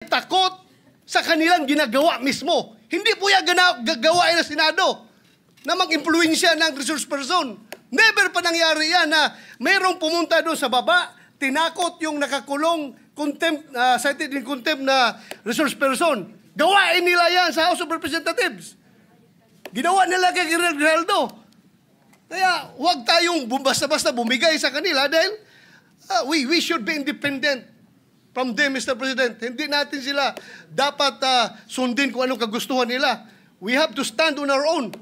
takot sa kanilang ginagawa mismo. Hindi po yan gagawain ng Senado na mag-impluensya ng resource person. Never pa nangyari yan na mayroong pumunta doon sa baba, tinakot yung nakakulong, cited in contempt na resource person. Gawain nila yan sa House of Representatives. Ginawa nila kay Geraldo. Kaya huwag tayong basta-basta bumigay sa kanila dahil we should be independent from them, Mr. President. Hindi natin sila dapat sundin kung anong kagustuhan nila. We have to stand on our own.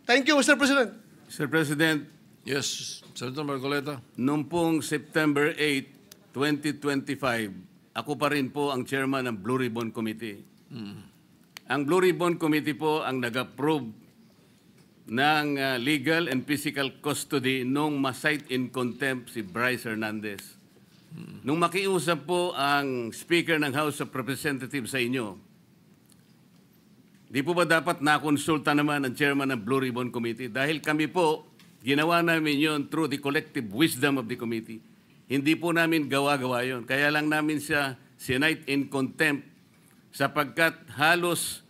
Thank you, Mr. President. Mr. President, Yes, Senator Marcoleta. noong pong September 8, 2025, ako pa rin po ang chairman ng Blue Ribbon Committee. Ang Blue Ribbon Committee po ang nag-approve ng legal and physical custody nung ma-cite in contempt si Bryce Hernandez. Nung makiusap po ang Speaker ng House of Representatives sa inyo, di po ba dapat nakonsulta naman ang chairman ng Blue Ribbon Committee? Dahil kami po, ginawa namin yon through the collective wisdom of the committee. Hindi po namin gawa-gawa yon. Kaya lang namin siya sinite in contempt sapagkat halos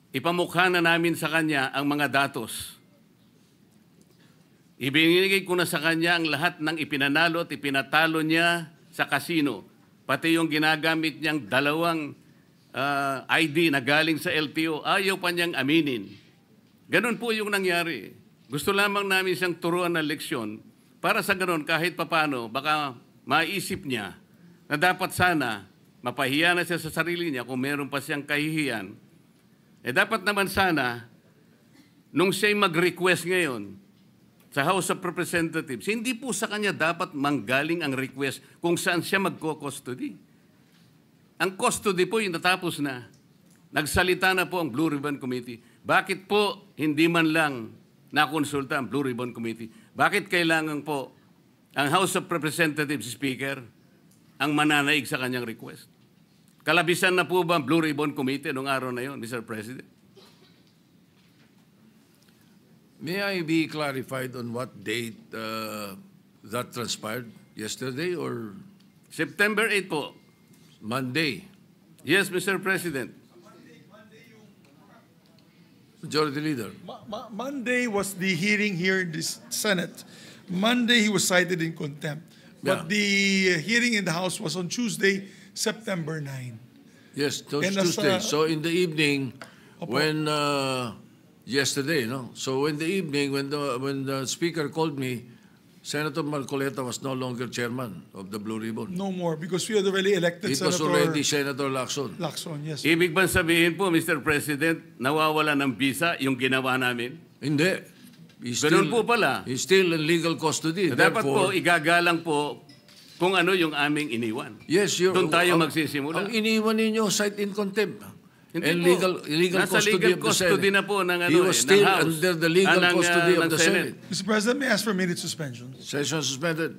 ipamukha na namin sa kanya ang mga datos. Ibinigay ko na sa kanya ang lahat ng ipinanalo at ipinatalo niya sa kasino. Pati yung ginagamit niyang dalawang ID na galing sa LTO, ayaw pa niyang aminin. Ganun po yung nangyari. Gusto lamang namin siyang turuan ng leksyon para sa ganun kahit papano baka maisip niya na dapat sana mapahiya na siya sa sarili niya kung meron pa siyang kahihiyan. Dapat naman sana nung siya'y mag-request ngayon sa House of Representatives, hindi po sa kanya dapat manggaling ang request kung saan siya magko-custody. Ang custody po yung natapos na. Nagsalita na po ang Blue Ribbon Committee. Bakit po hindi man lang nakonsulta ang Blue Ribbon Committee? Bakit kailangan po ang House of Representatives Speaker ang mananaig sa kanyang request? Kalabisan na po ba ang Blue Ribbon Committee noong araw na yon, Mr. President? May I be clarified on what date that transpired? Yesterday or September 8 po. Monday? Yes, Mr. President. Majority Leader. Monday was the hearing here in the Senate. Monday he was cited in contempt. But Yeah. the hearing in the House was on Tuesday, September 9. Yes, And Tuesday. as, So in the evening, Opo. when yesterday, no. So in the evening, when the Speaker called me, Senator Marcoleta was no longer chairman of the Blue Ribbon. No more because we had already elected It was Senator already Senator Lacson. Lacson. Yes. Ibig bang sabihin po, Mr. President, nawawala ng visa yung ginawa namin? Hindi. He's Ganun po pala. He's still in legal custody. Dapat po, Therefore, igagalang po kung ano yung aming iniwan. yes, you're, Doon tayo ang- magsisimula. Ang iniwan ninyo, cite in contempt. Hindi And po. legal Nasa custody legal of the custody Senate. na po ng, He was still ng House. under the legal ng, custody of ng the Senate. Mr. President, may I ask for a minute suspension? Session suspended.